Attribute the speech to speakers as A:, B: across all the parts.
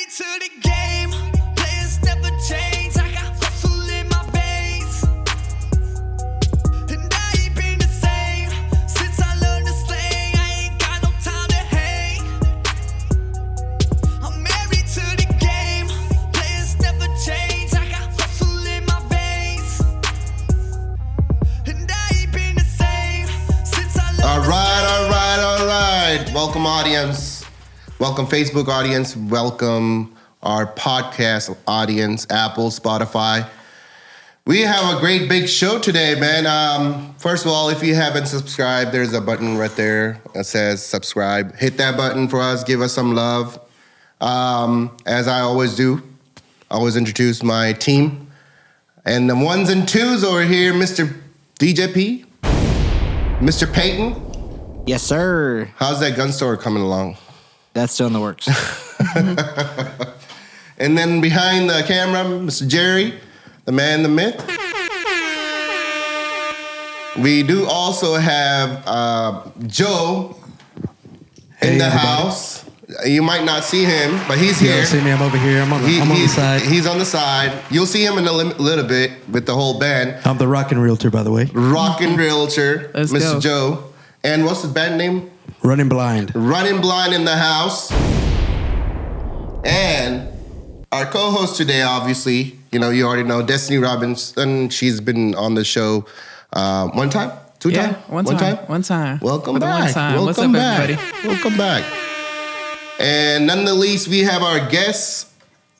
A: married to the game. Players never change. I got hustle in my veins. And I ain't been the same since I learned to slang. I ain't got no time to hang. I'm married to the game. Players never change. I got hustle in my veins. And I ain't been the same since I learned
B: All right. Welcome, audience. Welcome, Facebook audience. Welcome, our podcast audience, Apple, Spotify. We have a great big show today, man. First of all, if you haven't subscribed, there's a button right there that says subscribe. Hit that button for us. Give us some love. As I always do, I always introduce my team. And the ones and twos over here, Mr. DJP, Mr. Peyton.
C: Yes, sir.
B: How's that gun store coming along?
C: That's still in the works.
B: And then behind the camera, Mr. Jerry, the man, the myth. We do also have Joe in the house. You might not see him, but he's here.
D: You don't see me, I'm over here. I'm on the side.
B: He's on the side. You'll see him in a little bit with the whole band.
D: I'm the rockin' realtor, by the way.
B: Rockin' realtor,
C: Let's
B: Mr.
C: go.
B: Joe. And what's the band name?
D: Running Blind.
B: Running Blind in the house. And our co-host today, obviously, you already know, Destiny Robinson. She's been on the show one time? Two
E: Yeah,
B: time?
E: one time.
B: Welcome
E: For the
B: back.
E: one time.
B: Welcome
E: What's up,
B: back.
E: everybody?
B: Welcome back. And none the least, we have our guest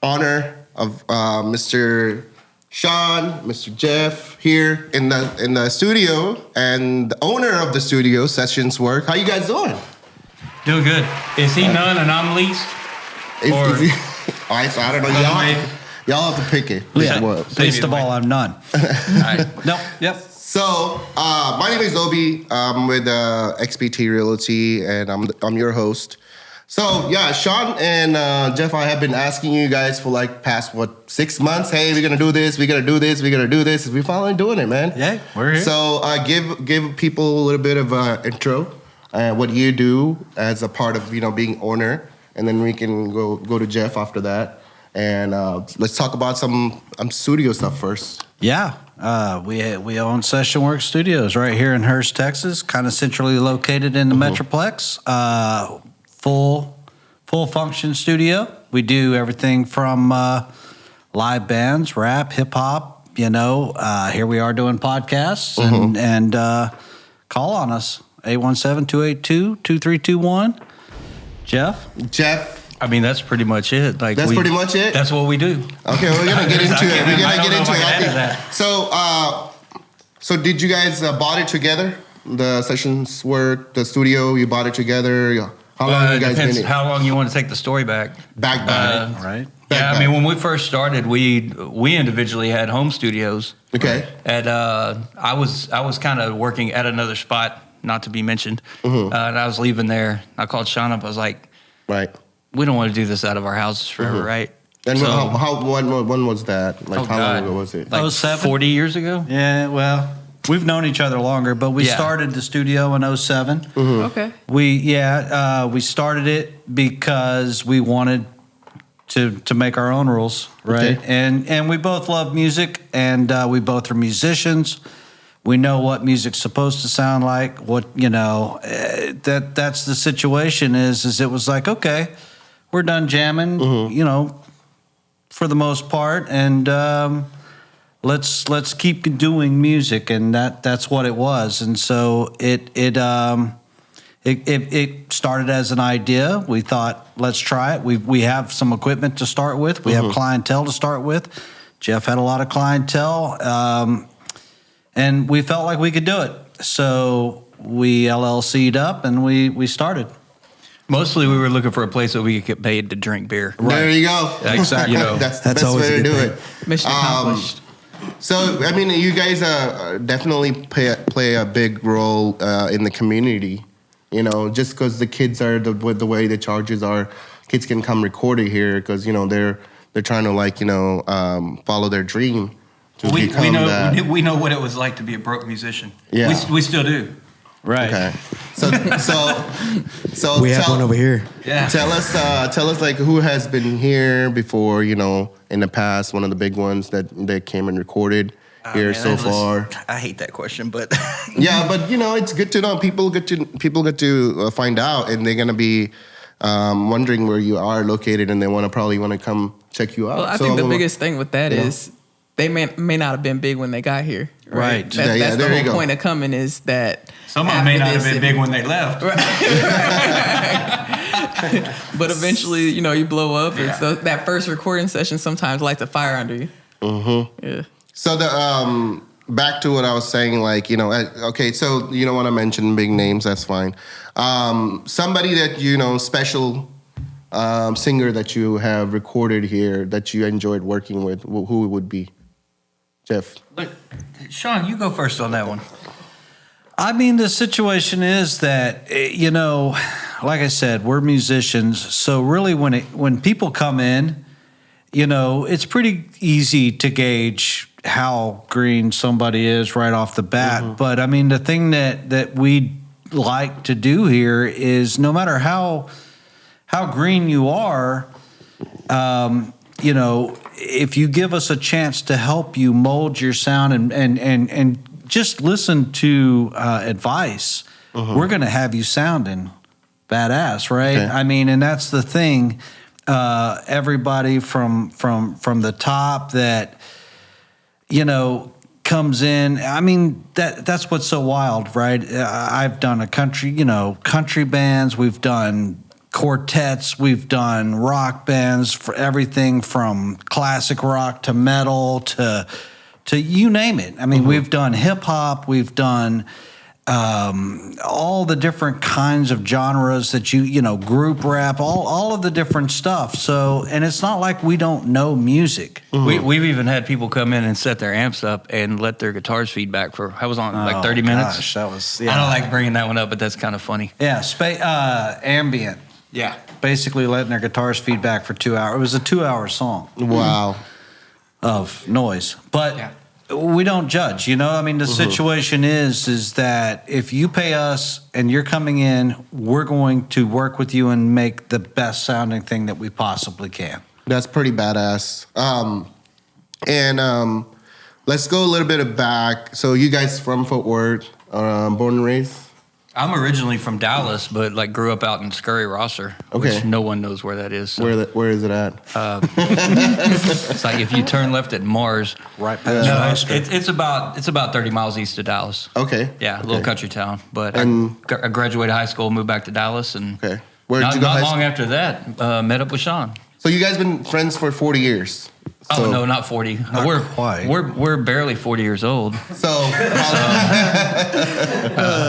B: honor of Mr. Sean, Mr. Jeff here in the studio, and the owner of the studio, Sessions Work. How you guys doing?
F: Doing good. Is he none and I'm least? Or-
B: All right, so I don't know. Y'all have to pick it.
F: Yeah.
G: Least of all, I'm none.
F: All right.
G: Nope. Yep.
B: So, my name is Obi. I'm with XPT Realty, and I'm your host. So, yeah, Sean and Jeff, I have been asking you guys for past 6 months. Hey, we're gonna do this. We're gonna do this. We're gonna do this. We're finally doing it, man.
G: Yeah, we're here.
B: So, give people a little bit of an intro. What you do as a part of being owner, and then we can go to Jeff after that. And let's talk about some studio stuff first.
G: Yeah. We own Session Work Studios right here in Hurst, Texas, kind of centrally located in the Metroplex. Full function studio. We do everything from live bands, rap, hip hop. Here we are doing podcasts, and call on us 817-282-2321. Jeff.
F: I mean, that's pretty much it.
B: That's pretty much it?
F: That's what we do.
B: Okay, we're gonna get into it. We're gonna get into it.
F: So,
B: So did you guys bought it together? The Sessions Work, the studio, you bought it together? How long you guys been
F: depends
B: in?
F: how long you want to take the story back.
B: Back.
G: Right.
F: Yeah, I mean, when we first started, we individually had home studios.
B: Okay.
F: And I was kind of working at another spot, not to be mentioned, and I was leaving there. I called Sean up. I was like,
B: Right.
F: we don't want to do this out of our houses forever, right?
B: And
F: So-
B: when was that? How
F: God.
B: long ago was it?
F: Like
G: 07?
F: 40 years ago?
G: Yeah, well, we've known each other longer, but we
F: Yeah.
G: started the studio in 07.
E: Okay.
G: We started it because we wanted to make our own rules, right?
B: Okay.
G: And we both love music, and we both are musicians. We know what music's supposed to sound like. That's the situation. Is it was like, okay, we're done jamming, for the most part, and let's keep doing music, and that's what it was. And so it started as an idea. We thought, let's try it. We have some equipment to start with. We have clientele to start with. Jeff had a lot of clientele, and we felt like we could do it. So we LLC'd up, and we started.
F: Mostly we were looking for a place that we could get paid to drink beer.
B: There you go.
F: Exactly.
B: That's the
D: That's
B: best
D: always
B: way
D: a
B: to
D: good
B: do
D: thing.
B: it.
E: Mission accomplished.
B: So, I mean, you guys definitely play a big role in the community. Just because the kids are the way the charges are, kids can come record it here because they're trying to follow their dream to become that.
F: We know what it was like to be a broke musician.
B: Yeah.
F: We still do.
G: Right.
B: Okay. So
D: We have one over here.
F: Yeah.
B: Tell us like who has been here before, in the past, one of the big ones that came and recorded here so far.
F: I hate that question, but
B: Yeah, but it's good to know. People get to find out, and they're gonna be wondering where you are located, and they probably want to come check you out.
E: Well, I
B: So
E: think the
B: I'm-
E: biggest thing with that is they may not have been big when they got here.
G: Right.
E: That's
B: there
E: the
B: you go.
E: whole point of coming is that
F: some of them may
E: after
F: not have
E: this,
F: been big when they left.
E: but eventually, you blow up.
F: Yeah.
E: And so that first recording session sometimes lights a fire under you. Mm-hmm. Yeah.
B: So the back to what I was saying, like okay, so you don't want to mention big names, that's fine. Somebody that special singer that you have recorded here that you enjoyed working with, who would be? Jeff.
F: Look, Sean, you go first on that one.
G: I mean, the situation is that, like I said, we're musicians. So really when people come in, it's pretty easy to gauge how green somebody is right off the bat. Mm-hmm. But I mean, the thing that we like to do here is no matter how green you are, if you give us a chance to help you mold your sound and just listen to advice, we're going to have you sounding badass, right?
B: Okay.
G: I mean, and that's the thing. Everybody from the top that comes in. I mean, that's what's so wild, right? I've done country bands. We've done quartets, we've done rock bands, for everything from classic rock to metal to you name it. I mean, we've done hip hop, we've done all the different kinds of genres that group rap, all of the different stuff. So, and it's not like we don't know music.
F: We've even had people come in and set their amps up and let their guitars feedback for, I was on like 30 minutes.
G: Gosh, that was,
F: I don't like bringing that one up, but that's kind of funny.
G: Yeah, ambient.
F: Yeah.
G: Basically letting their guitars feedback for 2 hours. It was a 2-hour song
B: Wow.
G: of noise. But we don't judge, I mean, the situation is that if you pay us and you're coming in, we're going to work with you and make the best sounding thing that we possibly can.
B: That's pretty badass. And let's go a little bit back. So you guys from Fort Worth, born and raised?
F: I'm originally from Dallas, but grew up out in Scurry Rosser,
B: Okay.
F: which no one knows where that is. So.
B: Where is it at?
F: It's like if you turn left at Mars,
G: Right past
F: no, it's about 30 miles east of Dallas.
B: Okay.
F: Yeah, a little country town. But
B: And-
F: I graduated high school, moved back to Dallas, and
B: Okay. Where did
F: not,
B: you go
F: not
B: high
F: long
B: school?
F: after that, met up with Sean.
B: So you guys been friends for 40 years.
F: Oh
B: So-
F: no, not 40.
G: Not quite.
F: We're barely 40 years old.
B: So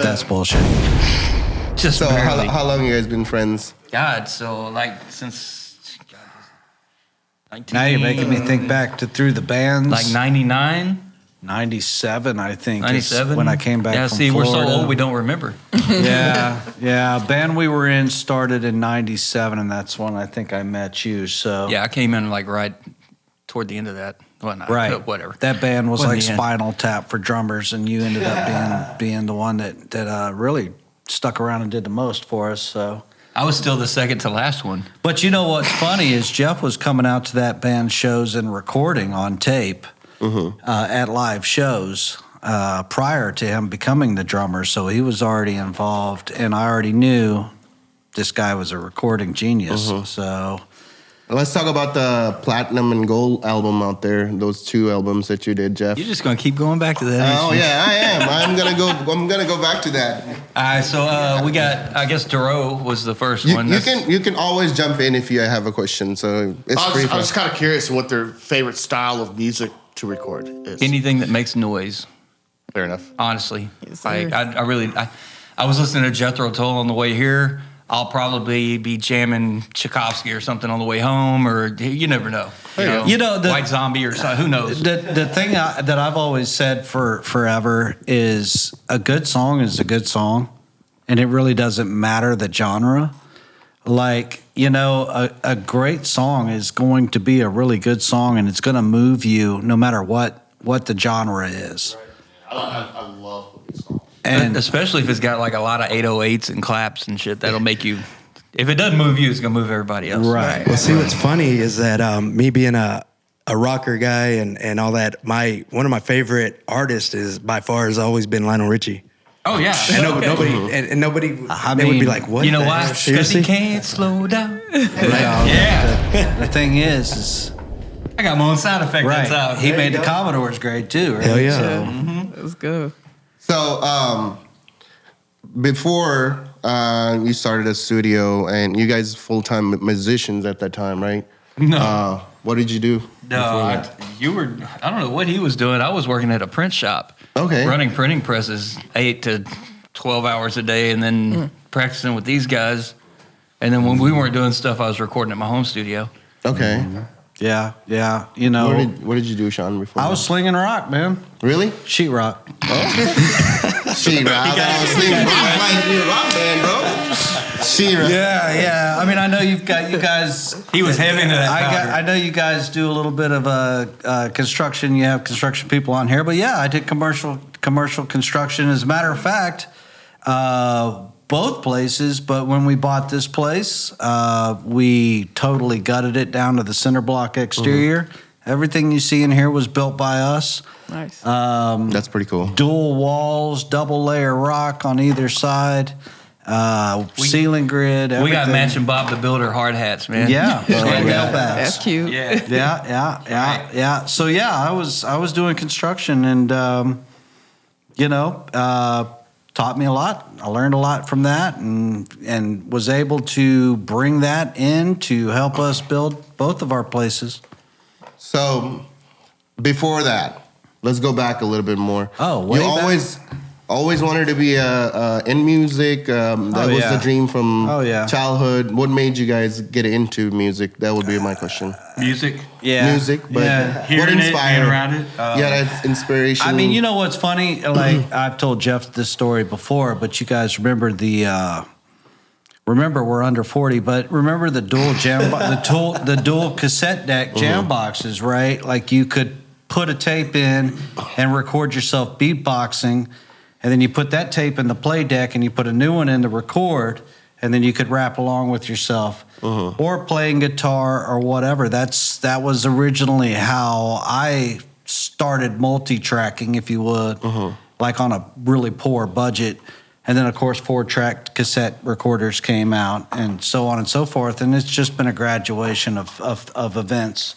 G: That's bullshit.
F: Just
B: so
F: barely.
B: how long you guys been friends?
F: God, so since 19,
G: Now you're making me think back to through the bands.
F: like 99,
G: 97, I think. is
F: 97
G: when I came back
F: Yeah,
G: from
F: see,
G: Florida.
F: we're so old we don't remember.
G: Yeah. Band we were in started in 97, and that's when I think I met you. So
F: Yeah, I came in right toward the end of that. Well, not,
G: right,
F: whatever.
G: That band was
F: Wasn't
G: like
F: the end.
G: Spinal Tap for drummers, and you ended up being the one that really stuck around and did the most for us. So,
F: I was still the second to last one.
G: but you know what's funny is Jeff was coming out to that band shows and recording on tape at live shows prior to him becoming the drummer. So he was already involved, and I already knew this guy was a recording genius. So.
B: Let's talk about the platinum and gold album out there. Those 2 albums that you did, Jeff.
F: You're just gonna keep going back to that.
B: Oh yeah, I am. I'm gonna go back to that.
F: All right, so we got. I guess Duro was the first one.
B: You can always jump in if you have a question. So it's free.
H: I was kind of curious what their favorite style of music to record is.
F: anything that makes noise.
H: Fair enough.
F: Honestly,
E: Yes,
F: like
E: sir.
F: I was listening to Jethro Tull on the way here. I'll probably be jamming Tchaikovsky or something on the way home, or you never know.
G: You know, the-
F: White Zombie or something. Who knows?
G: The thing that I've always said for forever is a good song is a good song, and it really doesn't matter the genre. Like, a great song is going to be a really good song, and it's going to move you no matter what the genre is.
H: I love movie songs.
G: And
F: especially if it's got like a lot of 808s and claps and shit, that'll make you. If it doesn't move you, it's gonna move everybody else.
G: Right.
D: Well, see, what's funny is that me being a rocker guy and all that, one of my favorite artists is by far has always been Lionel Richie.
F: Oh yeah.
D: And nobody they would be like, what?
F: You know
D: the
F: why?
D: hell?
F: Because
D: Seriously?
F: he can't slow down.
G: yeah. The thing is
F: I got my own sound effect.
G: right.
F: That's out.
G: He made the Commodores great too. Right?
D: Hell yeah.
G: So,
E: Let's go.
B: So, before you started a studio, and you guys full-time musicians at that time, right?
F: No.
B: What did you do?
F: No, I don't know what he was doing. I was working at a print shop.
B: Okay.
F: Running printing presses 8 to 12 hours a day, and then practicing with these guys. And then when we weren't doing stuff, I was recording at my home studio.
B: Okay.
G: yeah. You know,
B: What did you do, Sean, before?
G: I was slinging rock, man.
B: Really?
G: Sheetrock.
B: She-Ra. I was thinking rock like you're a rock band, bro. She-Ra.
G: Yeah. I mean, I know you guys.
F: He was heavy into that powder.
G: I know you guys do a little bit of construction. You have construction people on here, but yeah, I did commercial construction. As a matter of fact, both places. But when we bought this place, we totally gutted it down to the center block exterior. Mm-hmm. Everything you see in here was built by us.
E: Nice.
B: That's pretty cool.
G: Dual walls, double layer rock on either side. Ceiling grid. Everything.
F: We got matching Bob the Builder hard hats, man.
G: Yeah, and nail
E: That's
G: bats.
E: cute.
F: Yeah.
G: So yeah, I was doing construction, and taught me a lot. I learned a lot from that, and was able to bring that in to help us build both of our places.
B: So, before that, let's go back a little bit more.
G: Oh, way
B: you
G: back?
B: always wanted to be in music. That was the dream from childhood. What made you guys get into music? That would be my question.
F: Music.
G: Yeah.
B: Music, but what
F: Hearing it,
B: inspired
F: being around it.
B: that's inspiration.
G: I mean, you know what's funny? Like I've told Jeff this story before, but you guys remember Remember, we're under 40, but remember the dual the dual cassette deck jam boxes, right? Like you could put a tape in and record yourself beatboxing, and then you put that tape in the play deck and you put a new one in to record, and then you could rap along with yourself or playing guitar or whatever. That was originally how I started multi-tracking, if you would, like on a really poor budget. And then, of course, 4-track cassette recorders came out, and so on and so forth. And it's just been a graduation of events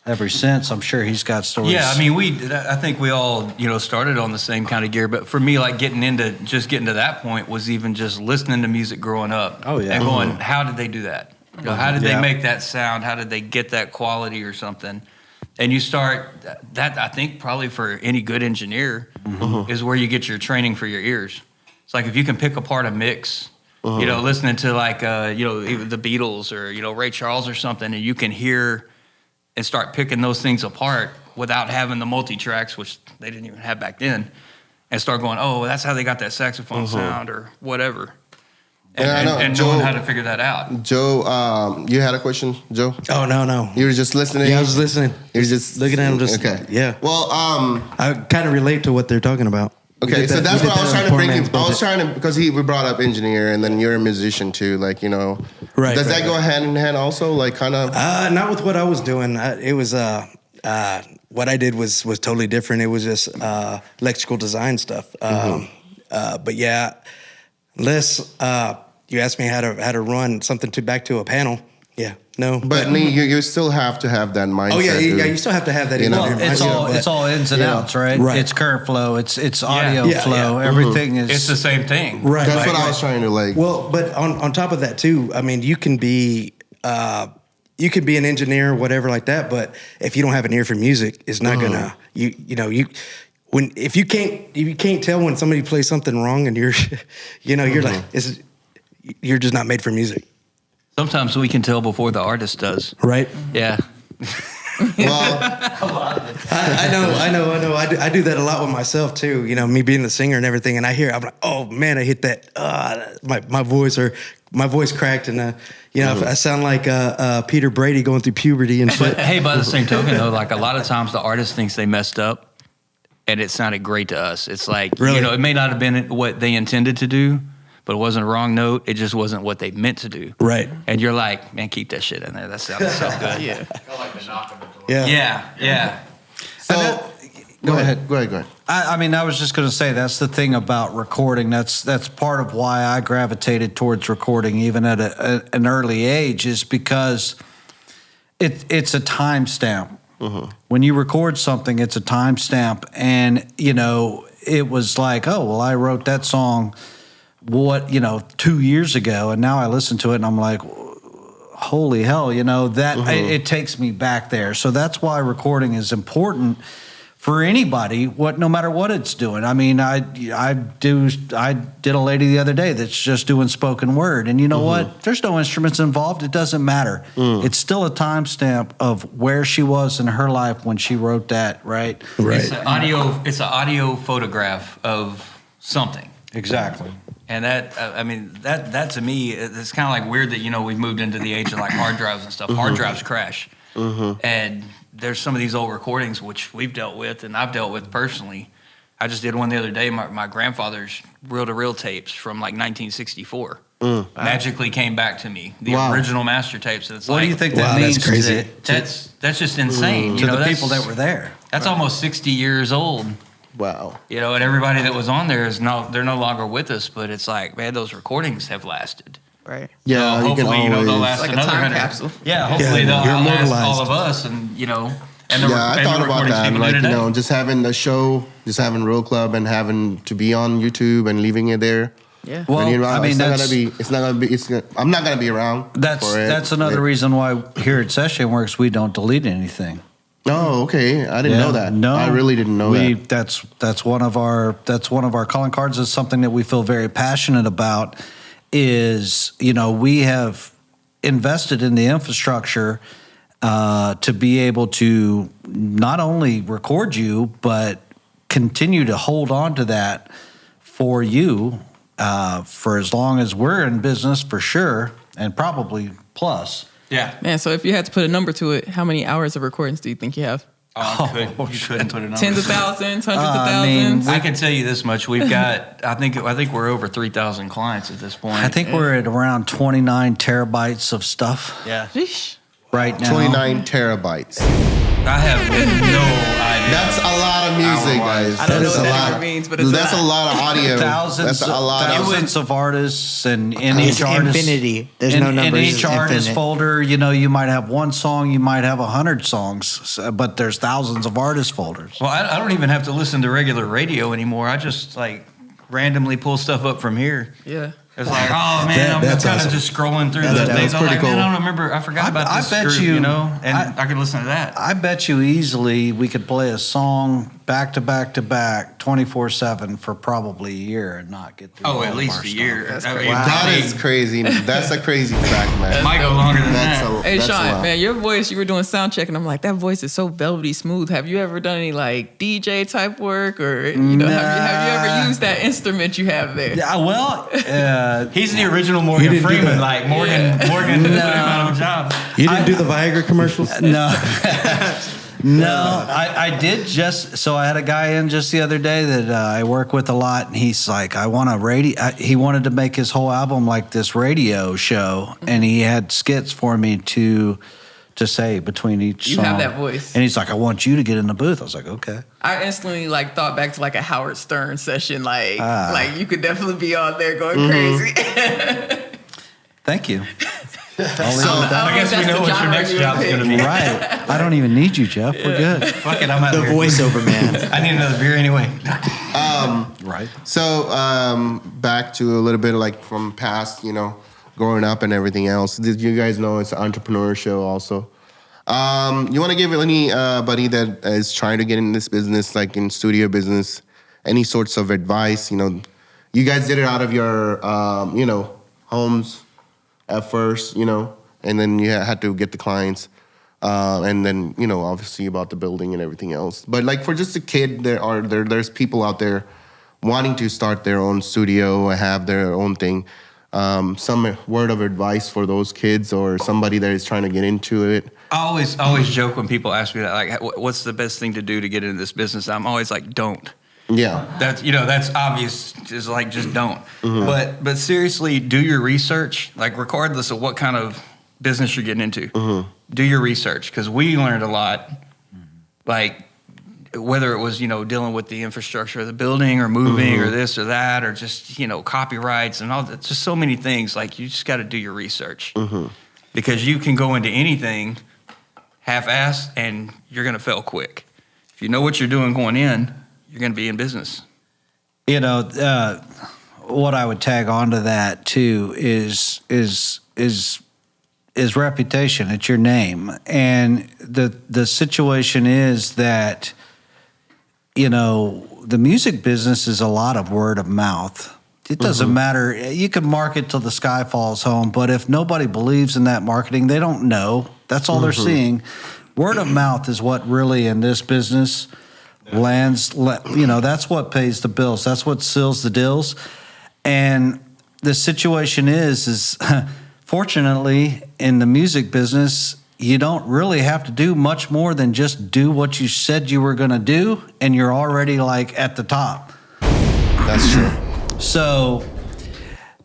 G: ever since. I'm sure he's got stories.
F: Yeah, I mean, I think we all, started on the same kind of gear. But for me, like getting to that point was even just listening to music growing up.
G: Oh, yeah.
F: And going, how did they do that? How did they make that sound? How did they get that quality or something? And you start that. I think probably for any good engineer is where you get your training for your ears. It's like if you can pick apart a mix, listening to like even the Beatles or Ray Charles or something, and you can hear and start picking those things apart without having the multi-tracks, which they didn't even have back then, and start going, oh, that's how they got that saxophone sound or whatever. And knowing how to figure that out.
B: Joe, you had a question, Joe?
D: Oh, no.
B: You were just listening?
D: Yeah, I was listening.
B: You were just
D: looking at them.
B: okay.
D: Yeah.
B: Well,
D: I kind of relate to what they're talking about.
B: Okay, so that's what I was trying to bring in. I was trying to, because we brought up engineer, and then you're a musician too, Right. Does that go hand in hand also, like kind of?
D: Not with what I was doing. It was what I did was totally different. It was just electrical design stuff. But yeah, unless you asked me how to run something back to a panel. Yeah. No,
B: but you still have to have that mindset.
D: Oh yeah, you still have to have that.
G: It's all ins and outs, right? It's current flow, it's audio flow.
D: Yeah.
G: Everything is.
F: It's the same thing,
D: right?
B: That's what I was trying to like.
D: Well, but on top of that too, I mean, you can be an engineer or whatever like that, but if you don't have an ear for music, it's not gonna if you can't tell when somebody plays something wrong, and you're you're like you're just not made for music.
F: Sometimes we can tell before the artist does.
D: Right?
F: Yeah.
B: Well,
D: I know. I do that a lot with myself too. Me being the singer and everything, and I'm like, oh man, I hit that. My voice cracked, and I sound like Peter Brady going through puberty and shit.
F: But hey, by the same token though, like a lot of times the artist thinks they messed up, and it sounded great to us. It's like,
D: Really?
F: it may not have been what they intended to do, but it wasn't a wrong note. It just wasn't what they meant to do.
D: Right.
F: And you're like, man, keep that shit in there. That sounds so good.
E: Yeah.
F: Yeah.
B: So go ahead.
G: I mean, I was just going to say that's the thing about recording. That's part of why I gravitated towards recording even at an early age, is because it's a timestamp. When you record something, it's a timestamp, and it was like, oh well, I wrote that song 2 years ago, and now I listen to it and I'm like, holy hell, that it takes me back there. So that's why recording is important for anybody, no matter what it's doing. I mean, I did a lady the other day that's just doing spoken word, and you know what? There's no instruments involved. It doesn't matter. It's still a timestamp of where she was in her life when she wrote that, right?
F: It's an audio photograph of something.
G: Exactly.
F: And that to me, it's kind of like weird that, we've moved into the age of like hard drives and stuff. Hard drives crash. And there's some of these old recordings which we've dealt with and I've dealt with personally. I just did one the other day. My grandfather's reel-to-reel tapes from like 1964 magically came back to me. The original master tapes. And it's
G: What do you think that means?
D: That's crazy.
F: That's just insane.
G: To the people that were there.
F: That's almost 60 years old.
B: Wow.
F: And everybody that was on there they're no longer with us, but it's like, man, those recordings have lasted.
E: Right.
B: Yeah,
F: So hopefully, they'll last
E: Like a
F: another
E: time
F: 100.
E: capsule.
F: Yeah, hopefully
D: Yeah,
F: they'll
D: you're
F: outlast
D: immortalized.
F: all of us, and
B: I thought about that, like
F: today.
B: just having the show, just having Real Club, and having to be on YouTube and leaving it there.
E: Yeah.
G: Well,
B: And,
G: I mean,
B: I'm not gonna be around.
G: That's another reason why here at Session Works we don't delete anything.
B: Oh, okay. I didn't know that.
G: No,
B: I really didn't know that.
G: That's one of our calling cards. Is something that we feel very passionate about. Is we have invested in the infrastructure to be able to not only record you but continue to hold on to that for you for as long as we're in business, for sure, and probably plus.
F: Yeah.
E: Man, so if you had to put a number to it, how many hours of recordings do you think you have?
F: You couldn't put a number.
E: Tens of thousands, hundreds of
G: I mean,
E: thousands?
F: I can tell you this much: we've got. I think we're over 3,000 clients at this point.
G: I think we're at around 29 terabytes of stuff
F: Yeah.
E: Sheesh.
G: right now.
B: 29 terabytes.
F: I have no idea.
B: That's a lot of music, guys.
E: I don't know
B: That's
E: what
B: a
E: that
B: lot.
E: means, but it's
B: That's a lot of audio.
G: Thousands,
B: That's a lot of.
G: thousands of artists, and in
C: It's
G: each artist,
C: infinity. There's
G: in,
C: no numbers.
G: in each
C: It's
G: artist
C: infinite.
G: folder, you might have one song, you might have 100 songs, but there's thousands of artist folders.
F: Well, I don't even have to listen to regular radio anymore. I just like randomly pull stuff up from here.
E: Yeah.
F: It's like, oh man, I'm
D: That's
F: kind of
D: awesome.
F: just scrolling through
B: That's
F: the things. I'm
B: pretty
F: like, man,
B: cool.
F: I don't remember. I forgot about
G: I
F: this
G: bet
F: group,
G: you-
F: and I can listen to that.
G: I bet you easily we could play a song back to back to back, 24/7 for probably a year and not get through.
F: Oh,
G: all
F: at
G: of
F: least
G: our
F: a
G: stuff.
F: year.
E: That's
F: I mean,
E: crazy.
B: That
F: probably-
B: is crazy. That's a crazy fact, man.
F: might go longer than that.
E: Hey,
B: That's a
E: Sean,
B: lot.
E: man, your voice, you were doing sound check, and I'm like, that voice is so velvety smooth. Have you ever done any like DJ type work, or have you ever used that instrument you have there?
G: Yeah, well,
F: He's the original Morgan
D: didn't do
F: Freeman.
D: that.
F: Like Morgan put him out of a job.
D: You didn't do the Viagra commercials?
G: no. No, I did just, so I had a guy in just the other day that I work with a lot, and he's like, I want a radio, he wanted to make his whole album like this radio show, and he had skits for me to say between each
E: You
G: song.
E: have that voice.
G: And he's like, I want you to get in the booth. I was like, okay.
E: I instantly like thought back to like a Howard Stern session, like you could definitely be on there going
B: Mm-hmm.
E: crazy.
G: Thank you.
F: I guess we know what your next job's going to be.
G: Right. I don't even need you, Jeff. We're good.
F: Fuck it, I'm out
C: The
F: here.
C: voiceover man.
F: I need another beer anyway.
G: Right.
B: So back to a little bit like from past, growing up and everything else. Did you guys know it's an entrepreneur show also? You want to give anybody that is trying to get in this business, like in studio business, any sorts of advice? You guys did it out of your, homes at first, and then you had to get the clients. And then, obviously about the building and everything else. But like for just a kid, there's people out there wanting to start their own studio and have their own thing. Some word of advice for those kids or somebody that is trying to get into it.
F: always joke when people ask me that, like, what's the best thing to do to get into this business? I'm always like, don't.
B: Yeah.
F: That's obvious. Just don't. But seriously, do your research. Like, regardless of what kind of business you're getting into, do your research, because we learned a lot. Like, whether it was dealing with the infrastructure of the building or moving or this or that, or just copyrights and all that. Just so many things. Like, you just got to do your research, because you can go into anything half-assed and you're gonna fail quick. If you know what you're doing going in, you're going to be in business.
G: What I would tag onto that too is reputation. It's your name, and the situation is that the music business is a lot of word of mouth. It doesn't matter. You can market till the sky falls home, but if nobody believes in that marketing, they don't know. That's all they're seeing. Word of mouth is what really in this business lands, that's what pays the bills. That's what seals the deals. And the situation is fortunately in the music business, you don't really have to do much more than just do what you said you were going to do, and you're already like at the top.
B: That's true.
G: So,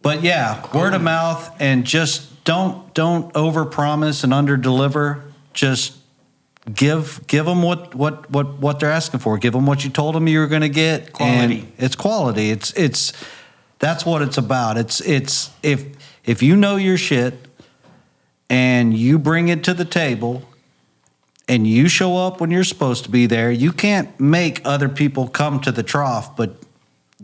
G: but yeah, word of mouth, and just don't overpromise and underdeliver. Just give them what they're asking for. Give them what you told them you were going to get.
F: Quality.
G: And it's quality. It's that's what it's about. It's if you know your shit and you bring it to the table and you show up when you're supposed to be there, you can't make other people come to the trough, but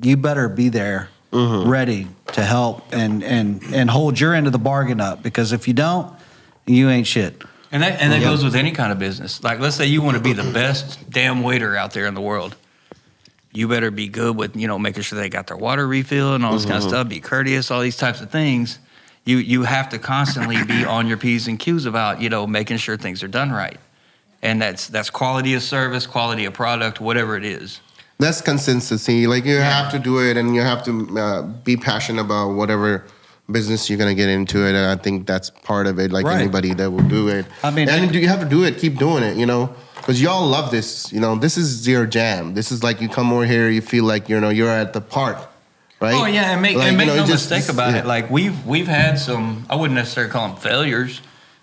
G: you better be there ready to help and hold your end of the bargain up, because if you don't, you ain't shit.
F: And that goes with any kind of business. Like, let's say you want to be the best damn waiter out there in the world. You better be good with, making sure they got their water refilled and all this kind of stuff. Be courteous, all these types of things. You have to constantly be on your P's and Q's about, making sure things are done right. And that's quality of service, quality of product, whatever it is.
B: That's consistency. Like, you have to do it, and you have to be passionate about whatever business you're gonna get into it, and I think that's part of it. Like, anybody that will do it, and you have to do it, keep doing it, because y'all love this. This is your jam. This is like, you come over here, you feel like you're at the park, right?
F: Oh yeah, and make no mistake about it. Like, we've had some, I wouldn't necessarily call them failures,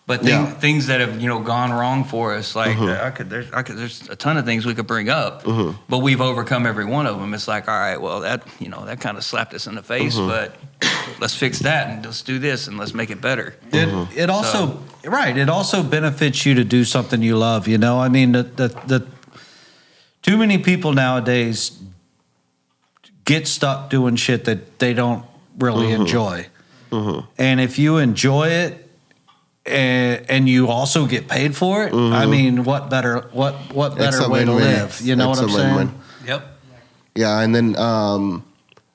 F: but things that have gone wrong for us. Like, there's a ton of things we could bring up, but we've overcome every one of them. It's like, all right, well, that that kind of slapped us in the face, but let's fix that, and let's do this, and let's make it better.
G: It also it also benefits you to do something you love. I mean, the too many people nowadays get stuck doing shit that they don't really enjoy, and if you enjoy it and you also get paid for it, I mean, what better way to live? You know what I'm saying?
F: Yep.
B: Yeah, and then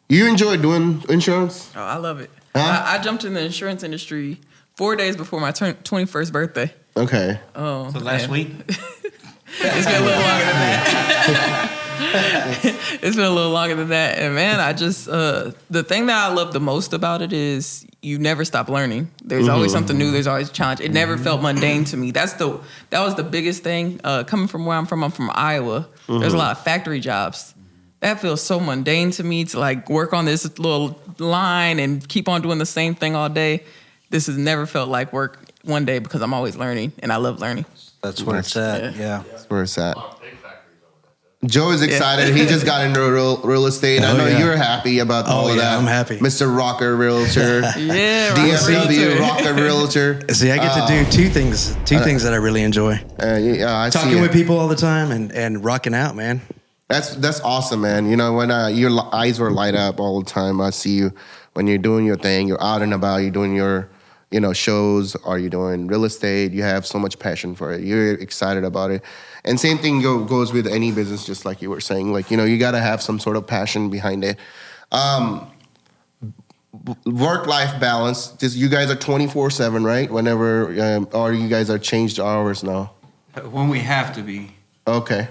B: you enjoy doing insurance?
E: Oh, I love it.
B: Huh?
E: I jumped in the insurance industry 4 days before my 21st birthday.
B: Okay.
E: Oh,
F: So last week?
E: It's been a little longer than that. It's been a little longer than that. And man, I just, the thing that I love the most about it is you never stop learning. There's always something new. There's always a challenge. It never felt mundane to me. That was the biggest thing. Coming from where I'm from Iowa. There's a lot of factory jobs. That feels so mundane to me, to like work on this little line and keep on doing the same thing all day. This has never felt like work one day, because I'm always learning, and I love learning.
G: That's where it's at. Yeah.
B: That's where it's at. Joe is excited. He just got into real estate. I know you're happy about all of that.
D: I'm happy.
B: Mr. Rocker Realtor.
E: Yeah,
B: DFW Rocker Realtor.
D: See, I get to do two things that I really enjoy.
B: I see
D: Talking
B: it.
D: with people all the time and rocking out, man.
B: That's awesome, man. When your eyes were light up all the time, I see you when you're doing your thing. You're out and about. You're doing your, shows. Or you're doing real estate. You have so much passion for it. You're excited about it. And same thing goes with any business, just like you were saying. Like, you got to have some sort of passion behind it. Work-life balance. You guys are 24/7, right? Whenever, or you guys are changed hours now?
F: When we have to be.
B: Okay.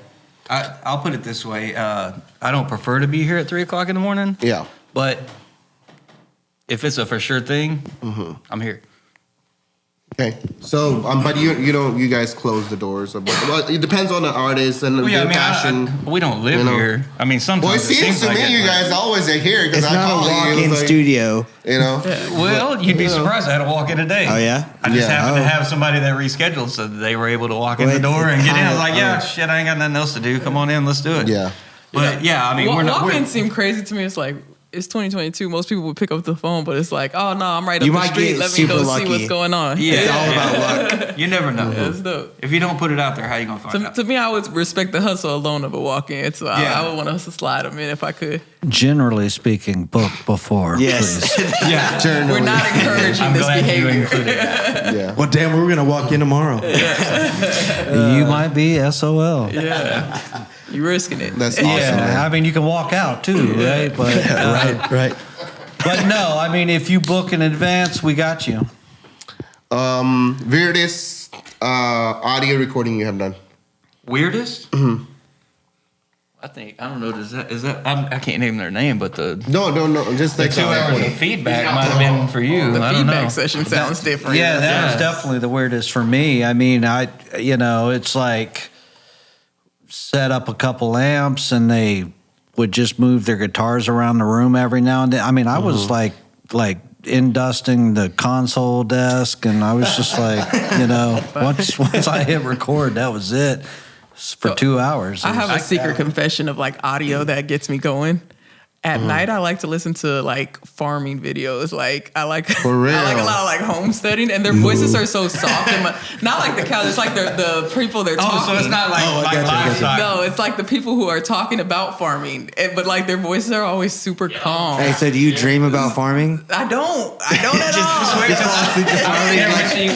F: I'll put it this way. I don't prefer to be here at 3 o'clock in the morning.
B: Yeah.
F: But if it's a for sure thing, I'm here.
B: Okay, so but you guys close the doors. Well, it depends on the artist and their passion.
F: We don't live here. I mean, sometimes.
B: Well, it seems to
F: like
B: me you guys always are here because
C: It's
B: I
C: not
B: call
C: a
B: you.
C: walk-in
B: Like,
C: studio.
B: You know.
F: Well, you'd be surprised. I had to walk in today.
C: Oh, yeah?
F: I just happened to
C: Oh.
F: have somebody that rescheduled, so they were able to walk in the
C: Well,
F: door and
C: it's
F: get in. I was
C: kinda-
F: like, shit, I ain't got nothing else to do. Come on in, let's do it.
B: Yeah.
F: But yeah, I mean, we're not.
E: Walk-ins seem crazy to me. It's like, it's 2022. Most people would pick up the phone, but it's like, oh no, I'm right up
C: You
E: the
C: might
E: street.
C: get
E: Let me go
C: super
E: see what's
C: lucky.
E: going on.
F: Yeah,
C: It's all about luck.
F: You never know.
E: That's dope.
F: If you don't put it out there, how you gonna find out?
E: To me, I would respect the hustle alone of a walk-in. So
F: Yeah.
E: I would want to slide them in if I could.
G: Generally speaking, book before,
C: Yes.
G: please.
F: Yeah,
E: We're not encouraging
F: I'm
E: this
F: glad you
E: behavior.
F: included that.
B: Yeah.
D: Well, damn, we were gonna walk in tomorrow.
G: You might be SOL.
E: Yeah, you risking it.
B: That's awesome.
G: Yeah,
B: Man.
G: I mean, you can walk out too, right? But
D: Right.
G: but no, I mean, if you book in advance, we got you.
B: Weirdest audio recording you have done?
F: Weirdest? I don't know. Is that? I can't name their name, but the
B: No. Just like
F: 2 hours of feedback might have been for you.
E: The
F: I don't
E: feedback
F: know.
E: session sounds different.
G: Yeah, that was definitely the weirdest for me. I mean, it's like set up a couple amps and they would just move their guitars around the room every now and then. I mean, I was like industing the console desk, and I was just like, once I hit record, that was it for 2 hours.
E: I have a secret confession of like audio that gets me going. At night, I like to listen to like farming videos. Like I like
B: For real?
E: I like a lot of like homesteading, and their voices are so soft and not like the cows. It's like the people they're talking.
F: Oh, so it's not like livestock.
E: No, it's like the people who are talking about farming, but like their voices are always super calm.
C: Hey, so do you dream about farming?
E: I don't at all.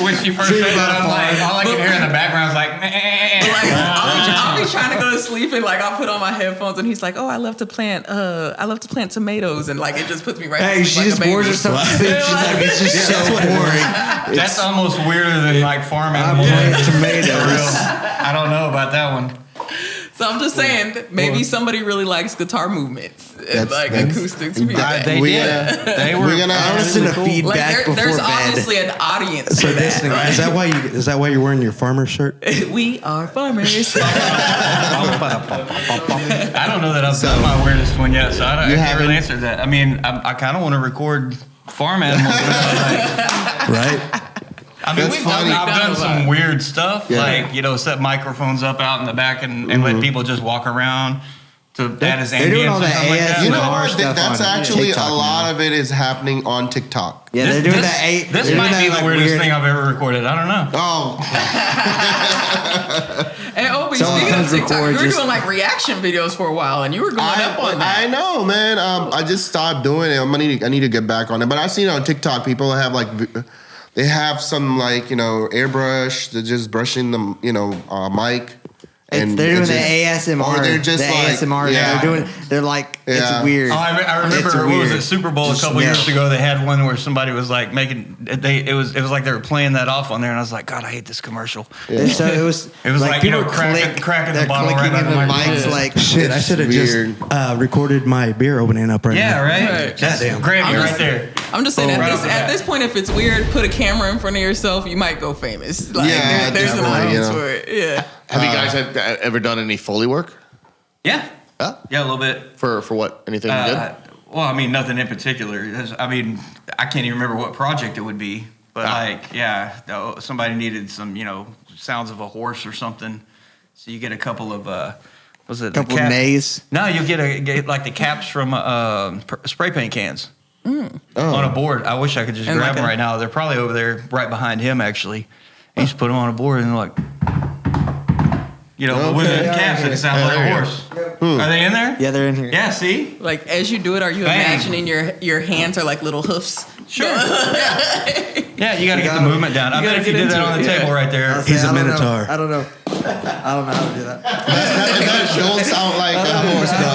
F: When she first said that, I was like, all I can hear in the background is like,
E: Like, I'll be trying to go to sleep and like I'll put on my headphones and he's like, oh, I love to plant tomatoes, and like it just puts me right.
C: Hey,
E: to
C: she
E: sleep
C: just
E: like a
C: bores
E: baby.
C: herself to sleep. She's like, it's just so boring.
F: that's almost weirder than like farming.
C: I plant
F: For
C: tomatoes.
F: real. I don't know about that one.
E: So I'm just saying, maybe somebody really likes guitar movements and like acoustics.
G: They
B: We're
G: did. They were.
B: gonna
C: I listen to
B: really cool.
E: Like
C: feedback before
E: there's
C: bed.
E: obviously an audience
D: So
E: for
D: this thing,
E: that.
D: is that why you're wearing your farmer shirt?
E: Right? We are farmers.
F: I don't know that I've done my weirdest one yet, so I can't really answer that. I mean, I kind of want to record farm animals.
D: Right.
F: I mean,
B: That's funny.
F: I've done some weird stuff,
B: Yeah.
F: like, set microphones up out in the back and let people just walk around to add as
C: They're doing
F: ambience
C: all
F: or
C: that
F: something like that.
B: You know
C: ASMR
B: what?
C: stuff
B: That's
C: on
B: actually
C: TikTok
B: a lot
C: now.
B: of it is happening on TikTok.
C: Yeah, they're doing that.
F: This
C: they're
F: might
C: doing
F: be
C: that,
F: the
C: like,
F: weirdest
C: weird-
F: thing I've ever recorded. I don't know.
B: Oh,
E: And Obi,
C: Someone
E: speaking of
C: comes
E: TikTok,
C: record
E: you were
C: just-
E: doing like reaction videos for a while, and you were going up on that.
B: I know, man. I just stopped doing it. I need to get back on it. But I've seen on TikTok people have like, they have some like airbrush. They're just brushing the mic. And
C: They're doing
B: it's
C: the
B: just-
C: ASMR.
B: or they're just
C: the
B: like,
C: ASMR.
B: yeah.
C: They're like,
B: Yeah.
C: it's weird.
F: Oh, I remember,
C: It's
F: what was
C: weird.
F: it, Super Bowl a couple years ago, they had one where somebody was like it was like they were playing that off on there, and I was like, God, I hate this commercial.
C: And so it was
F: like,
C: people
F: cracking the
C: they're
F: bottle right
C: clicking
F: by
C: in
F: the
C: the mics
F: microphone.
C: like
D: Shit, I should have
B: weird.
D: just recorded my beer opening up right
F: Yeah,
D: now.
F: right?
E: Right.
F: That's
D: Goddamn.
F: Grammy
E: I'm
F: right
E: just-
F: there.
E: I'm just saying,
F: Right
E: at
F: off the bat.
E: this point, if it's weird, put a camera in front of yourself, you might go famous. Like,
B: Yeah,
E: there's an
B: definitely,
E: audience
B: you know.
E: for it. Yeah.
H: Have you guys ever done any Foley work?
F: Yeah.
H: Huh?
F: Yeah, a little bit.
H: For what? Anything good?
F: Well, I mean, nothing in particular. I mean, I can't even remember what project it would be. But somebody needed some, sounds of a horse or something. So you get a couple of, was it
C: couple of nays.
F: No, you get like the caps from spray paint cans on a board. I wish I could just
E: And
F: grab
E: like
F: them
E: a-
F: right now. They're probably over there, right behind him. Actually, he just put them on a board and they're like, with the caps, it sounds like a horse. Are they in there?
C: Yeah, they're in here.
F: Yeah. See.
E: Like, as you do it, are you
F: Bang.
E: imagining your hands are like little hoofs?
F: Sure. Yeah, you got to get the movement down. I
E: You
F: bet
E: gotta
F: if you
E: get
F: did that
E: into
F: on the
E: it, yeah.
F: table right there.
D: He's a
C: I don't know.
D: minotaur.
C: I don't know. I don't know how to do that.
B: That don't sound like a horse, bro.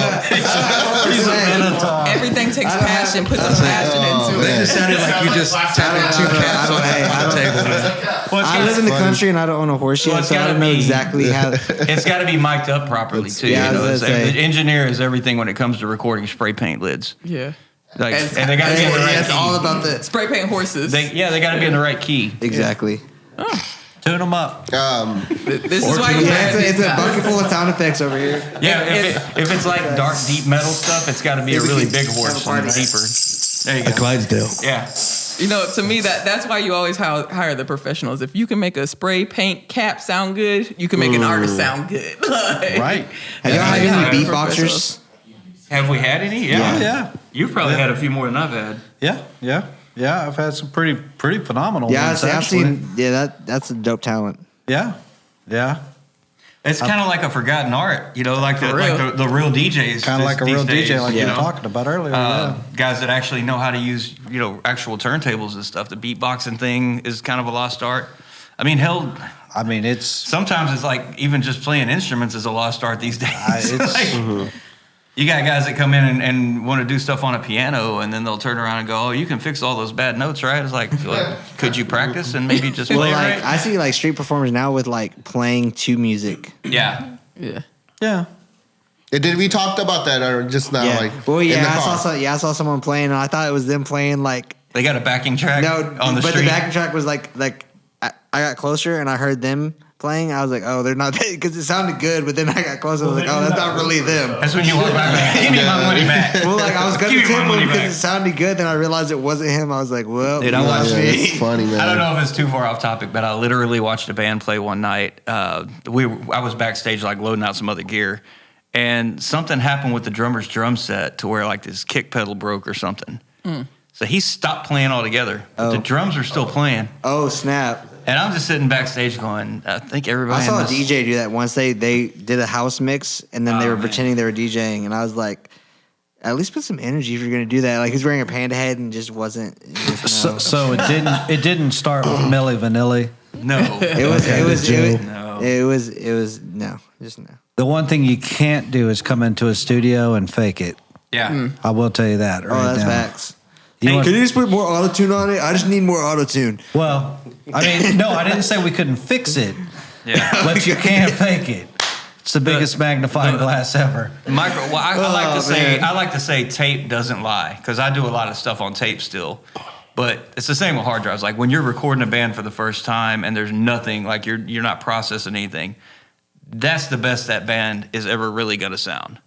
F: He's a minotaur.
E: Everything takes passion. Put some passion into
D: That
E: it.
D: just sounded like you just tapped two cats on the table. Man.
F: Well,
C: I live in the country and I don't own a horse
F: Well,
C: yet,
F: it's
C: so I
F: gotta
C: don't know
F: be-
C: exactly how.
F: It's got to be mic'd up properly too.
C: Yeah, I was gonna
F: It's-
C: say.
F: the engineer is everything when it comes to recording spray paint lids.
E: Yeah.
F: Like,
E: It's-
F: and they got to be in the right
C: That's
F: key.
C: all about the
E: Spray paint horses.
F: They got to be in the right key.
C: exactly.
G: Tune them up.
E: This is why you
C: Yeah,
E: have
C: it's a bucket full of sound effects over here.
F: Yeah, if it's like dark, deep metal stuff, it's got to be a really big horse and deeper. There you go.
D: Clydesdale.
F: Yeah.
E: You know, to me, that's why you always hire the professionals. If you can make a spray paint cap sound good, you can make an artist sound good. Like,
G: Right.
C: Have y'all had
E: Yeah.
C: any beatboxers?
F: Have we had any? Yeah.
G: Yeah.
F: You've probably had a few more than I've had.
G: Yeah. I've had some pretty phenomenal
C: Yeah,
G: ones.
C: I've
G: actually.
C: seen. Yeah, that's a dope talent.
G: Yeah.
F: It's kind of like a forgotten art, like the real DJs.
G: Kind of like a
F: these
G: real
F: days,
G: DJ, like you were
F: know?
G: talking about earlier. Yeah.
F: Guys that actually know how to use, actual turntables and stuff. The beatboxing thing is kind of a lost art. I mean, hell,
G: I mean, it's
F: sometimes it's like even just playing instruments is a lost art these days.
G: it's
F: You got guys that come in and want to do stuff on a piano, and then they'll turn around and go, "Oh, you can fix all those bad notes, right?" It's like, could you practice and maybe just play
C: Well,
F: right?
C: I see like street performers now with like playing to music.
F: Yeah.
G: yeah.
B: Did we talked about that or just now?
C: Yeah.
B: Like,
C: Well,
B: in the
C: yeah,
B: car?
C: I saw someone playing, and I thought it was them playing like
F: They got a backing track
C: no,
F: on the
C: but
F: street.
C: the backing track was like I got closer and I heard them playing. I was like, oh, they're not because it sounded good, but then I got closer. I was like, oh, that's not really them.
F: That's when you walk by and go, give me my money back.
C: Well, like I was gonna
F: Give me my
C: tip
F: money
C: him because
F: back.
C: it sounded good. Then I realized it wasn't him. I was like, well,
F: Dude, I
C: you
F: watched
C: lost
B: Yeah,
C: me.
B: it's funny, man.
F: I don't know if it's too far off topic, but I literally watched a band play one night. I was backstage like loading out some other gear, and something happened with the drummer's drum set to where like this kick pedal broke or something. So he stopped playing altogether. But the drums are still playing,
C: Oh snap!
F: and I'm just sitting backstage going, I think everybody.
C: I saw a
F: in this-
C: DJ do that once. They did a house mix and then they were
F: man.
C: pretending they were DJing, and I was like, at least put some energy if you're gonna do that. Like he's wearing a panda head and just wasn't. Just, no.
G: So it didn't start with Milli Vanilli.
F: No,
C: It was
F: No.
C: just no.
G: The one thing you can't do is come into a studio and fake it.
F: Yeah.
G: I will tell you that.
C: Oh,
G: Right
C: that's
G: now.
C: facts.
G: You want-
C: Can you just put more auto tune on it? I just need more auto tune.
G: well, I mean, no, I didn't say we couldn't fix it,
F: Yeah.
G: but you can't fake it. It's the biggest magnifying glass ever.
F: Well, I like
C: Oh,
F: to say
C: man.
F: I like to say tape doesn't lie because I do a lot of stuff on tape still. But it's the same with hard drives. Like when you're recording a band for the first time and there's nothing, like you're not processing anything, that's the best that band is ever really gonna sound.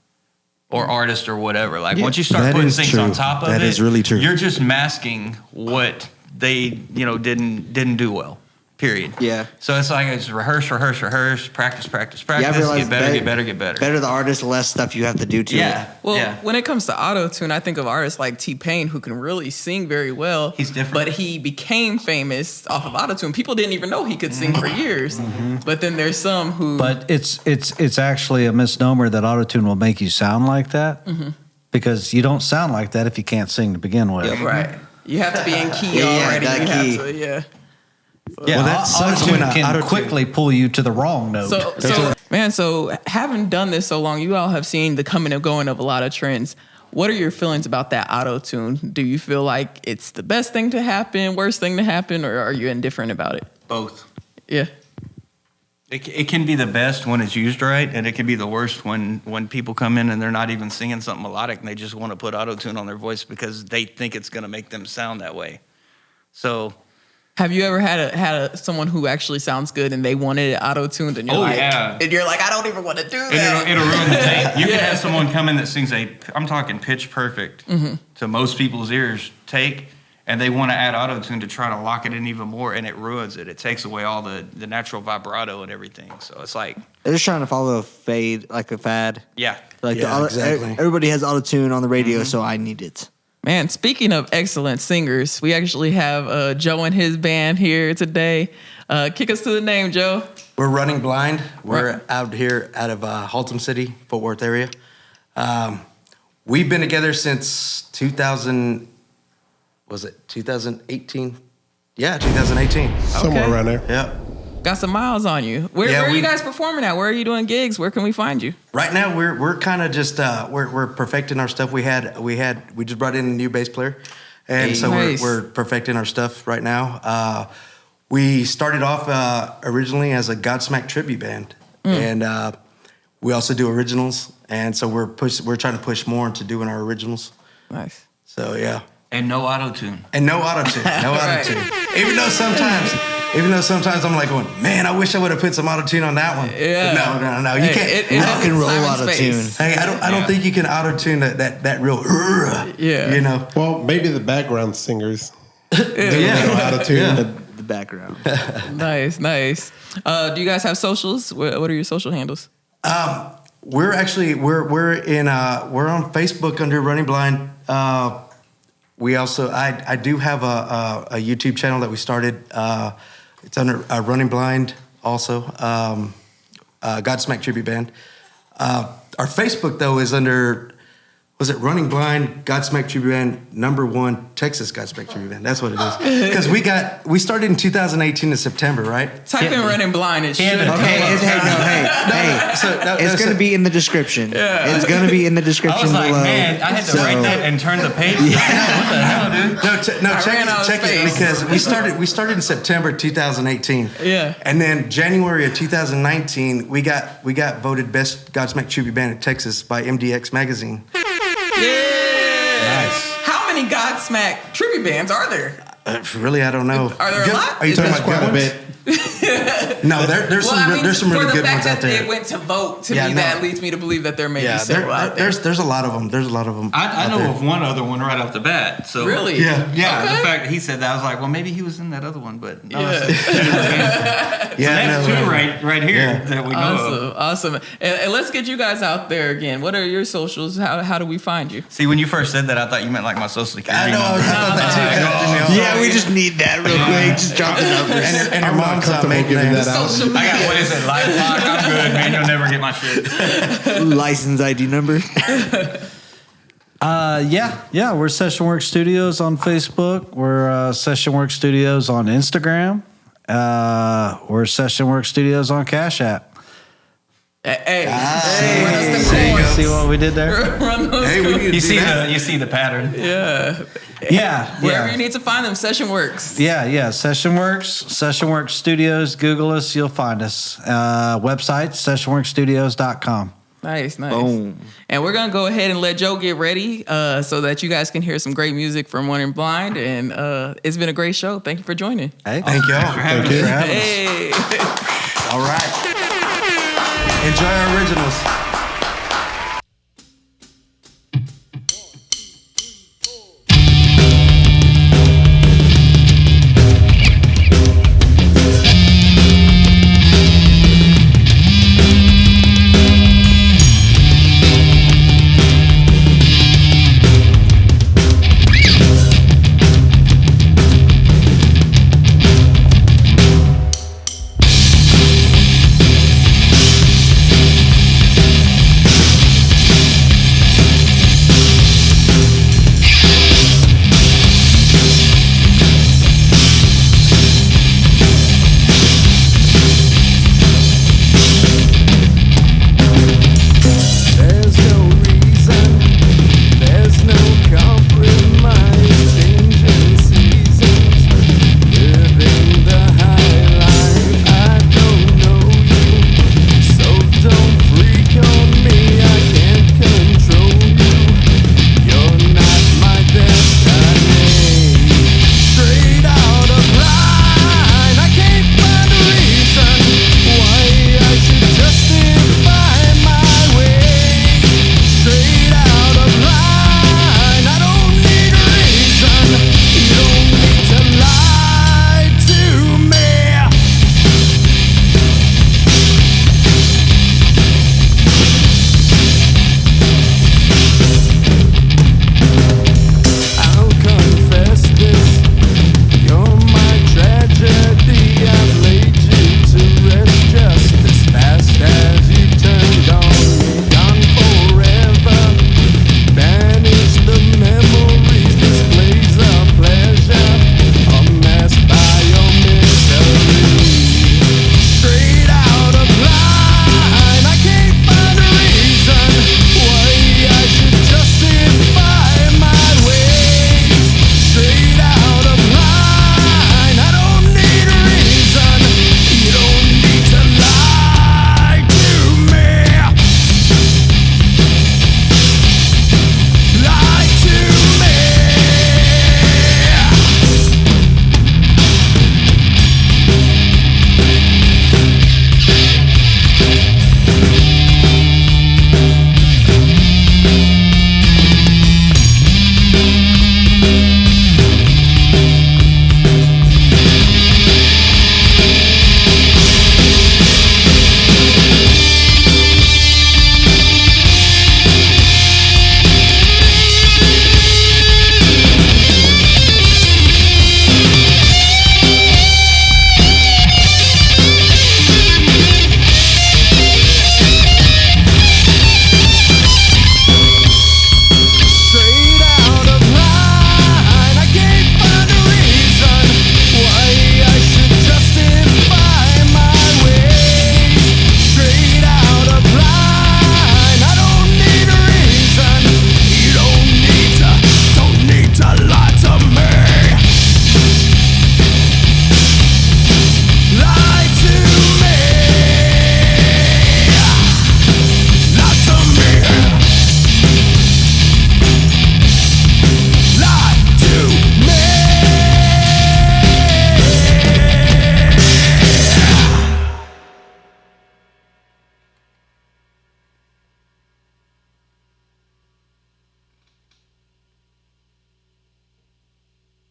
F: Or artist or whatever. Like once you start
D: that
F: putting
D: is
F: things
D: true.
F: on top of it,
D: That is really true.
F: You're just masking what they didn't do well. Period.
C: Yeah.
F: So it's like it's rehearse, practice,
C: Yeah, I realized
F: get better.
C: Better the artist, less stuff you have to do to it.
F: Yeah.
E: Well,
F: yeah.
E: when it comes to auto-tune, I think of artists like T-Pain who can really sing very well.
F: He's different.
E: But he became famous off of auto-tune. People didn't even know he could sing for years. But then there's some who...
G: But it's actually a misnomer that autotune will make you sound like that because you don't sound like that if you can't sing to begin with.
E: Yeah, right. You have to be in key
C: Yeah,
E: already.
C: that
E: You
C: key.
E: have to, yeah.
G: Yeah,
D: Well, that sucks when
G: autotune can
D: auto-tune-
G: quickly pull you to the wrong note.
E: So having done this so long, you all have seen the coming and going of a lot of trends. What are your feelings about that auto-tune? Do you feel like it's the best thing to happen, worst thing to happen, or are you indifferent about it?
F: Both.
E: Yeah.
F: It can be the best when it's used right, and it can be the worst when people come in and they're not even singing something melodic and they just want to put auto-tune on their voice because they think it's going to make them sound that way. So,
E: Have you ever had someone who actually sounds good and they wanted it auto-tuned and you're and you're like, I don't even want to do that.
F: it'll ruin the tape. You can have someone come in that sings I'm talking pitch perfect to most people's ears take, and they want to add auto-tune to try to lock it in even more, and it ruins it. It takes away all the natural vibrato and everything. So it's like,
C: They're just trying to follow a fade, like a fad.
F: yeah.
C: Like
D: Yeah, exactly.
C: everybody has auto tune on the radio, so I need it.
E: Man, speaking of excellent singers, we actually have Joe and his band here today. Kick us to the name, Joe.
D: We're Running Blind. We're
E: Right.
D: out here out of Haltom City, Fort Worth area. We've been together since 2018? Yeah, 2018.
H: Somewhere
E: Okay.
H: around there.
D: Yeah.
E: Got some miles on you. Where are you guys performing at? Where are you doing gigs? Where can we find you?
D: Right now, we're kind of just we're perfecting our stuff. We just brought in a new bass player, and so
E: Nice.
D: we're perfecting our stuff right now. We started off originally as a Godsmack tribute band, and we also do originals. And so we're trying to push more into doing our originals.
E: Nice.
D: So yeah.
F: And no auto-tune.
D: And no auto-tune. No
E: Right.
D: auto-tune. Even though sometimes Even though sometimes I'm like going, man, I wish I would have put some auto tune on that one.
E: Yeah.
D: But no. You can't.
C: rock and roll
E: time and
C: auto tune.
E: space.
D: Hey, I don't think you can auto tune that real.
E: Yeah.
D: You know.
I: Well, maybe the background singers
D: Yeah.
I: know how to tune.
D: Yeah.
C: The background.
E: Nice. Do you guys have socials? What are your social handles?
D: We're actually we're on Facebook under Running Blind. We also I do have a YouTube channel that we started. It's under Running Blind also. Godsmack Tribute Band. Our Facebook though is under, was it Running Blind Godsmack Tribute Band #1 Texas Godsmack Tribute Band? That's what it is. Because we started in 2018 in September, right?
E: Type in Running Blind. It should.
C: Hey, it's going to be in the description.
E: Yeah.
C: It's going to be in the
F: I
C: description
F: was like,
C: below.
F: man, I had to write that and turn the page. What the hell, dude?
D: No,
E: I ran out of
D: check it
E: space.
D: because we started in September 2018.
E: Yeah.
D: And then January of 2019, we got voted best Godsmack Tribute Band in Texas by MDX magazine.
E: Yeah.
G: Nice.
E: How many Godsmack tribute bands are there?
D: Really, I don't know.
E: Are there a lot?
D: Are you talking about
I: Quite
D: good
I: a
D: ones?
I: bit.
D: No, there's some really good ones out
E: that
D: there.
E: they went to vote, to
D: Yeah,
E: me,
D: no.
E: that leads me to believe that there may
D: Yeah,
E: be several out there.
D: there's a lot of them. There's a lot of them.
F: I
D: out
F: know
D: there.
F: of one other one right off the bat. So
E: Really?
D: Yeah.
F: Yeah,
E: Okay.
F: the fact that he said that, I was like, well, maybe he was in that other one, but no,
E: Yeah.
F: that's
D: no,
F: two right here
D: Yeah.
F: that we know of.
E: Awesome. And let's get you guys out there again. What are your socials? How do we find you?
F: See, when you first said that, I thought you meant like my social security
D: I know. I
F: number.
D: thought that too.
C: Yeah, we just need that real quick. Just drop the numbers.
D: And your
I: I'm not
D: mom's
I: comfortable
D: maiden
I: giving
D: name.
I: that out.
E: Social
F: I got,
E: media.
F: what is it, Lifelock? I'm good, man. You'll never get my shit.
C: License ID number.
G: Yeah. We're Session Work Studios on Facebook. We're Session Work Studios on Instagram. We're Session Work Studios on Cash App.
E: Hey, run us them coins.
G: See what we did there?
E: Run those
D: Hey, we need to
F: You
D: do
F: see
D: that.
F: you see the pattern.
E: Wherever you need to find them, Session Works.
G: Yeah. Session Work Studios. Google us, you'll find us. Website, sessionworkstudios.com.
E: Nice.
C: Boom.
E: And we're gonna go ahead and let Joe get ready so that you guys can hear some great music from Running Blind. And it's been a great show. Thank you for joining.
G: Hey,
D: Thank y'all.
F: having
D: Thank you
F: us.
D: for having us.
E: Hey.
D: All right. Enjoy our originals.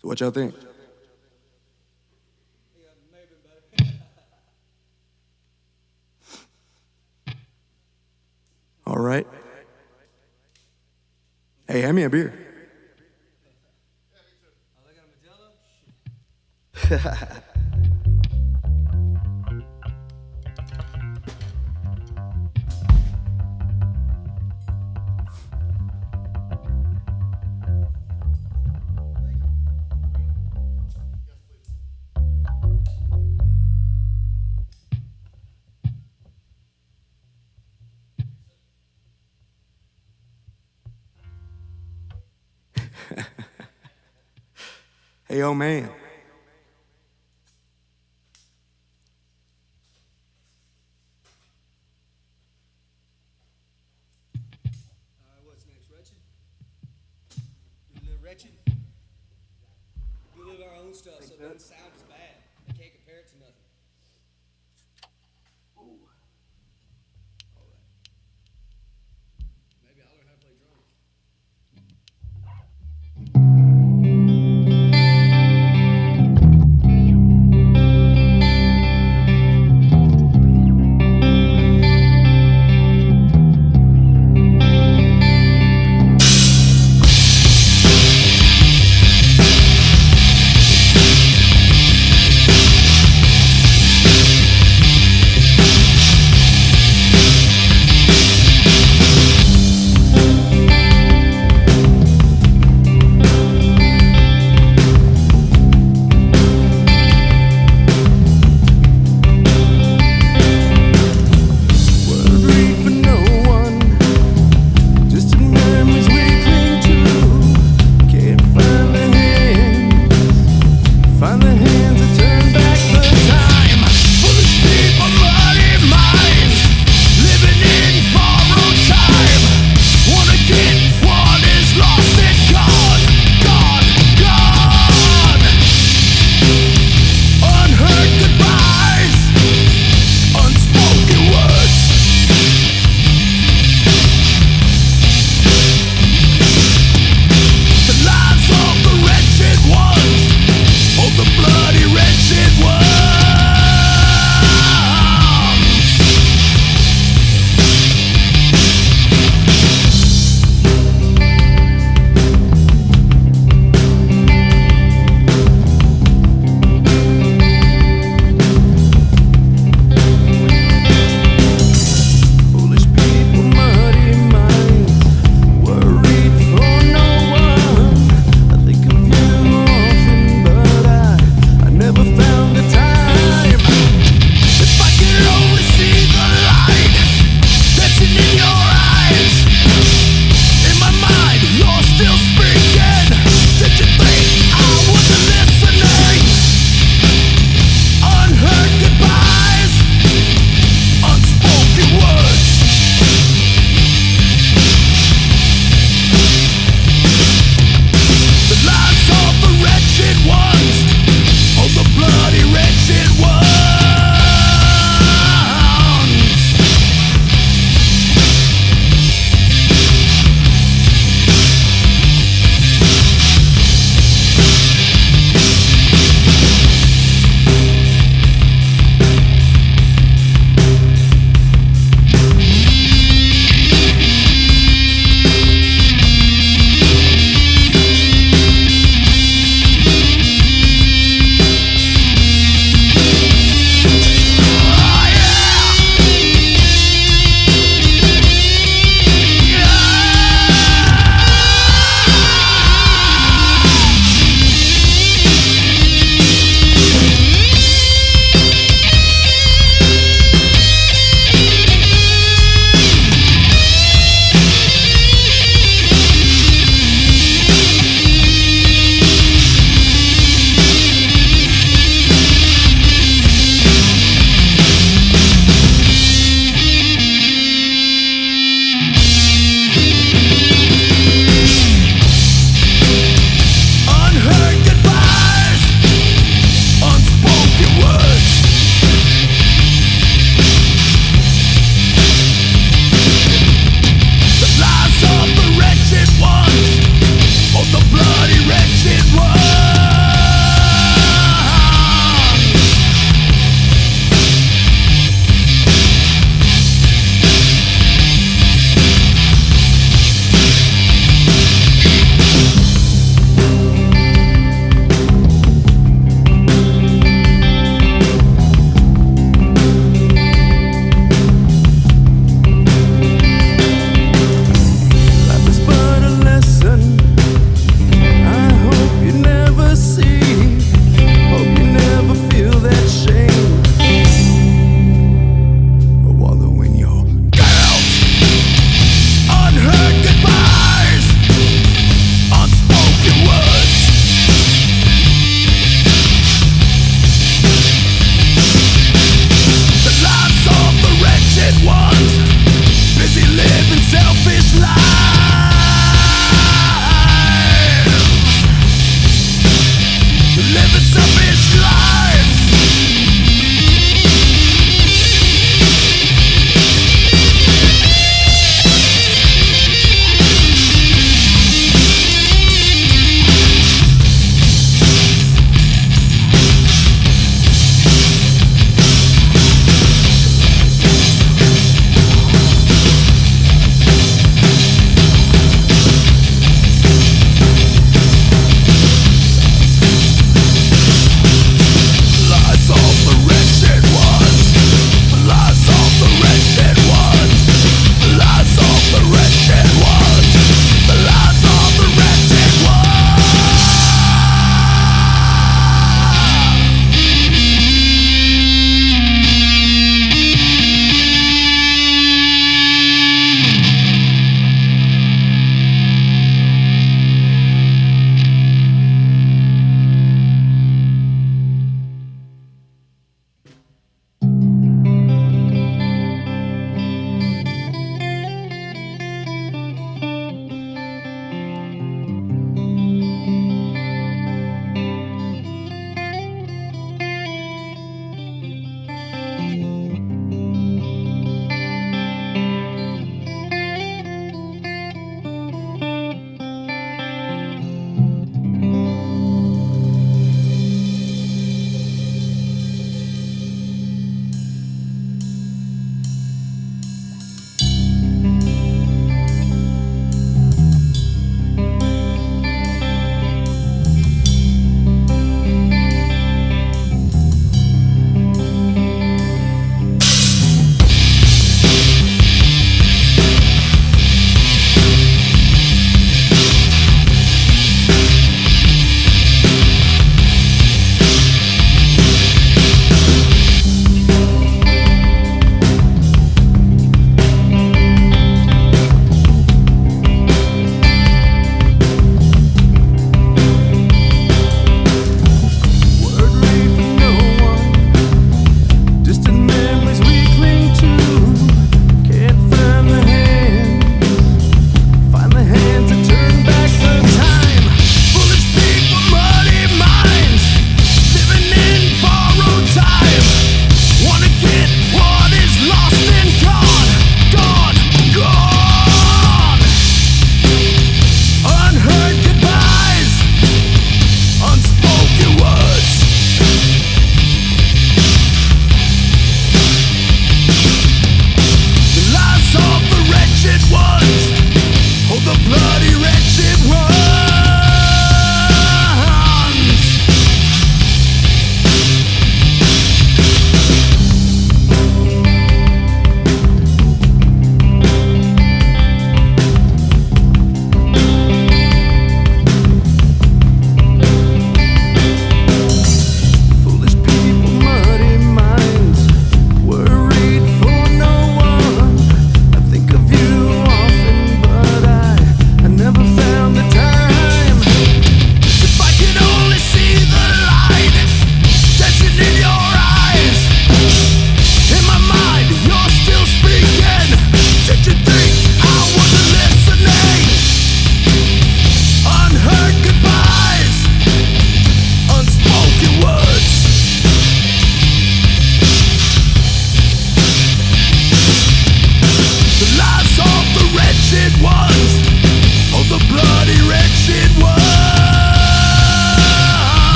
J: So what y'all think? All right. Hey, hand me a beer. Hey, oh man.
K: What's next, Wretched? Do a little Wretched? Do a little of our own stuff so it doesn't sound as bad. I can't compare it to nothing. Maybe I'll learn how to play drums.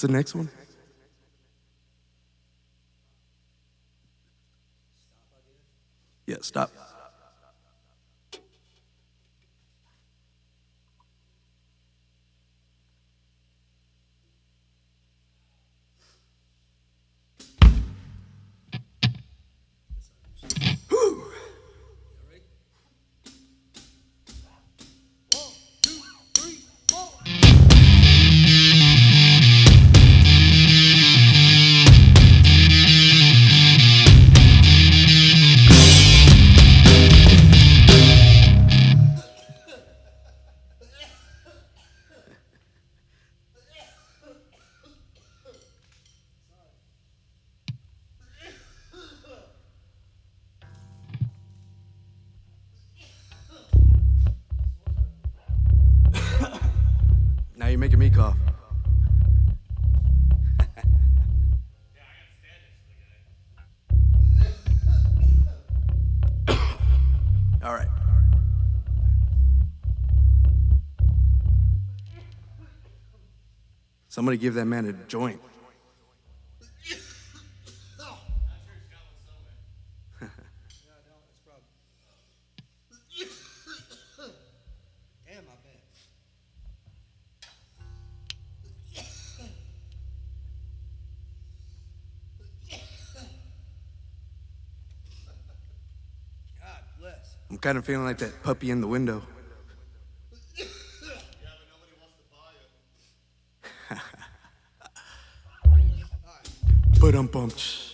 J: What's the next one? Yeah, stop. Now you're making me cough. All right. Somebody give that man a joint.
K: Damn, I bet. God bless.
J: I'm kind of feeling like that puppy in the window. But I'm pumped.